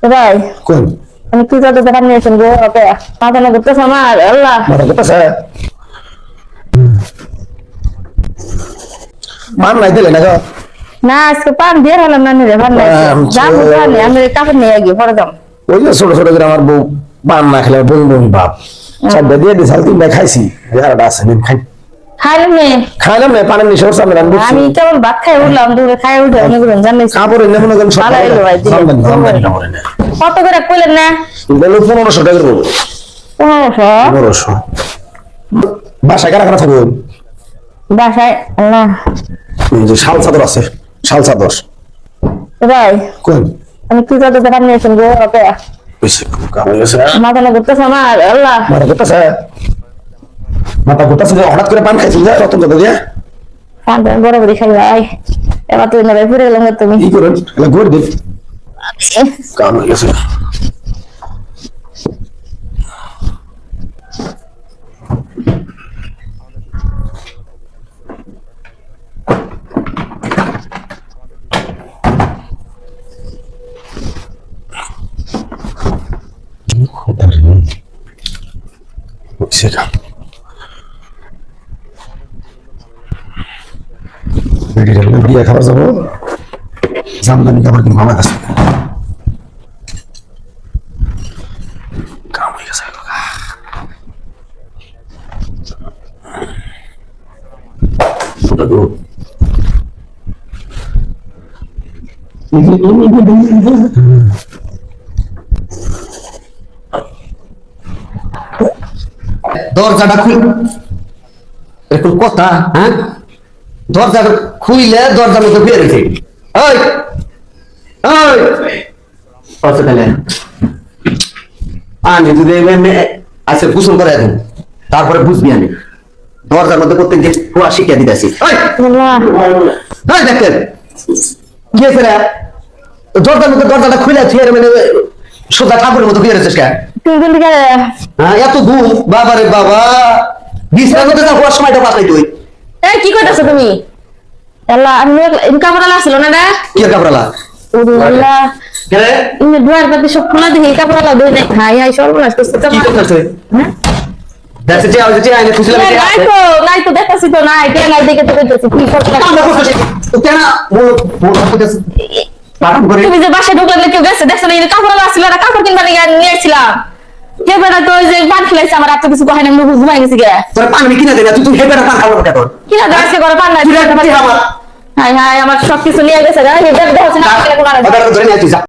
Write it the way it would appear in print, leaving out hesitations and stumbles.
ভাই কোন আমি কি করতে টাকা নিয়েছেন গো ওকে মাথা না করতেছে আমার আল্লাহ মাথা করতেছে মান নাই দিলে না গো না আজকে পান দিয়ে হলাম না নিরে পান নাই যাবো পানি আমি কাপড় নিয়ে গিয়ে পরে যাম ওই যে ছোট ছোট করে আমার বউ পান না খেলে বমি বমি ভাব চারটা দিয়ে দিয়েছে তিনটা খাইছি বিহারটা আছে দিন খাই খাইলাম না পানের নিশে ওর সামনে আমি কেবল ভাত খাই উঠলাম দুপুরে খাই উঠে অনেক জানিস কাপড় এনে মনে করেন ভালো হইলো ভাই জামদানি কাপড় এনে কত করে কইলেন না বলো 1500 টাকা করে 1500 বাসায় কারা কারা থাকবেন বাসায় আল্লাহ এই যে শাল চাদর আছে শাল চাদর ভাই কোন আমি কি করতে টাকা নিয়েছেন গো ওকে বেশি কামে গেছে মাথা না করতেছে আমার আল্লাহ মাথা করতেছে যে হঠাৎ করে পান খাইছিল যা রতন দাদা দিয়া পান বড় বড় খাই ভাই এবার তুই না ভাই ফিরে গেলাম তুমি কি করেন এলা ঘুরে দিন কামে গেছে সেটা বিয়ে খাবার যাবো জামদানি কাপড় কিনবো আমার কাছে কাম হয়ে গেছে দরজাটা একটু কথা হ্যাঁ দরজাটা খুইলে দরজার মধ্যে বের হয়েছে ওই ওই তাহলে আমি যদি আজকে গোসল করে দেন তারপরে বুঝবি আমি দরজার মধ্যে প্রত্যেক দিন খোয়া শিখিয়ে দিতেছি দেখেন গিয়েছে রে দরজার মধ্যে দরজাটা খুলে থিয়ে মানে সোজা ঠাকুরের মতো ফিরে রেছিস কেন এত ঘুম বাবা রে বাবা বিছানার মধ্যে যা হওয়ার সময়টা পাস নাই তুই এই কি করতেছো তুমি আল্লাহ আমি কাপড়ালা ছিল না রে কি কাপড়ালা আল্লাহ কেরে ইনি দুয়ার পাতে সব খোলা দেখি কাপড়ালা দুই দেখ হাই হাই সর্বনাশ করতে কি করতেছ দেখছ যে আজ যে আইনে খুশি লাগে নাই তো দেখতাছি তো নাই কেন নাই দেখে তো কইতেছি কি করতে তো কেন মোর কইতেছ পাঠাম করে তুমি যে বাসায় ঢুকলে কেউ গেছে দেখছ না ইনি কাপড়ালা ছিল না কাপড় কিনবা নিয়েছিলাম কে বেটা তো ওই যে পান খেলাইছে আমার এত কিছু কয় না মুখ ঘুমাই গেছি গে তোর পান আমি কিনা দেনা তুই হে বেটা পান খাবো না তোর কিনা দাঁড়াছে করে পান নাই তুই একটা পাতি আমার হাই হাই আমার সব কিছু নিয়ে গেছে গা হেডার দেখাচ্ছে না ধরে নিয়ে তুই যা